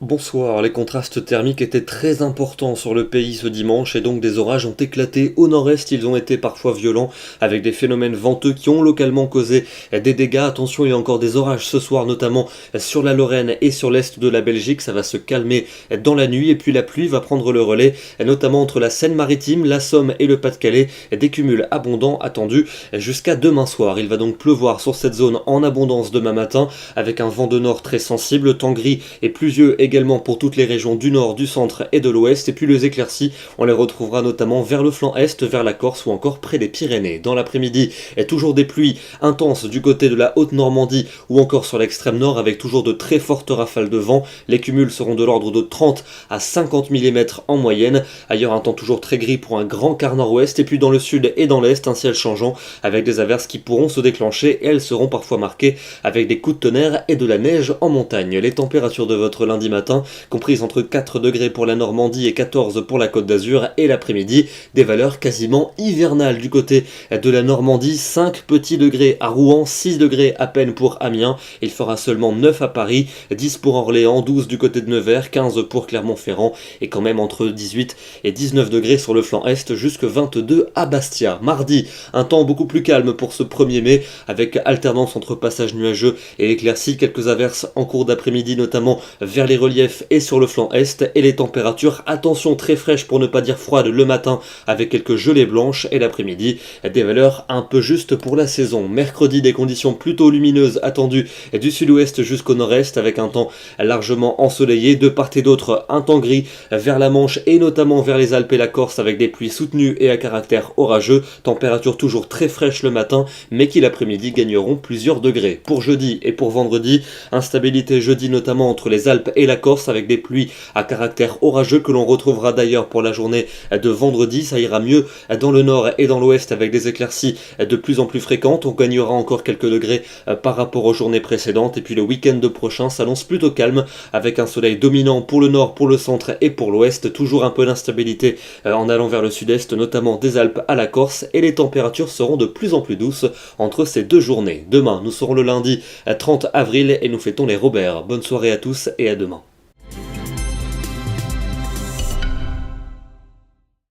Bonsoir, les contrastes thermiques étaient très importants sur le pays ce dimanche et donc des orages ont éclaté au nord-est, ils ont été parfois violents avec des phénomènes venteux qui ont localement causé des dégâts. Attention, il y a encore des orages ce soir notamment sur la Lorraine et sur l'est de la Belgique, ça va se calmer dans la nuit et puis la pluie va prendre le relais notamment entre la Seine-Maritime, la Somme et le Pas-de-Calais, des cumuls abondants attendus jusqu'à demain soir. Il va donc pleuvoir sur cette zone en abondance demain matin avec un vent de nord très sensible, temps gris et pluvieux également pour toutes les régions du nord, du centre et de l'ouest. Et puis les éclaircies, on les retrouvera notamment vers le flanc est, vers la Corse ou encore près des Pyrénées. Dans l'après-midi, toujours des pluies intenses du côté de la Haute-Normandie ou encore sur l'extrême nord avec toujours de très fortes rafales de vent. Les cumuls seront de l'ordre de 30 à 50 mm en moyenne. Ailleurs, un temps toujours très gris pour un grand quart nord-ouest. Et puis dans le sud et dans l'est, un ciel changeant avec des averses qui pourront se déclencher et elles seront parfois marquées avec des coups de tonnerre et de la neige en montagne. Les températures de votre lundi matin comprises entre 4 degrés pour la Normandie et 14 pour la Côte d'Azur, et l'après-midi, des valeurs quasiment hivernales du côté de la Normandie, 5 petits degrés à Rouen, 6 degrés à peine pour Amiens, il fera seulement 9 à Paris, 10 pour Orléans, 12 du côté de Nevers, 15 pour Clermont-Ferrand, et quand même entre 18 et 19 degrés sur le flanc est, jusque 22 à Bastia. Mardi, un temps beaucoup plus calme pour ce 1er mai, avec alternance entre passages nuageux et éclaircies, quelques averses en cours d'après-midi, notamment vers les reliefs et sur le flanc est, et les températures, attention, très fraîches pour ne pas dire froides le matin avec quelques gelées blanches, et l'après-midi des valeurs un peu justes pour la saison. Mercredi, des conditions plutôt lumineuses attendues du sud-ouest jusqu'au nord-est avec un temps largement ensoleillé, de part et d'autre un temps gris vers la Manche et notamment vers les Alpes et la Corse avec des pluies soutenues et à caractère orageux, températures toujours très fraîches le matin mais qui l'après-midi gagneront plusieurs degrés. Pour jeudi et pour vendredi, instabilité jeudi notamment entre les Alpes et la Corse avec des pluies à caractère orageux que l'on retrouvera d'ailleurs pour la journée de vendredi. Ça ira mieux dans le nord et dans l'ouest avec des éclaircies de plus en plus fréquentes. On gagnera encore quelques degrés par rapport aux journées précédentes, et puis le week-end prochain s'annonce plutôt calme avec un soleil dominant pour le nord, pour le centre et pour l'ouest. Toujours un peu d'instabilité en allant vers le sud-est, notamment des Alpes à la Corse, et les températures seront de plus en plus douces entre ces deux journées. Demain, nous serons le lundi 30 avril et nous fêtons les Robert. Bonne soirée à tous et à demain.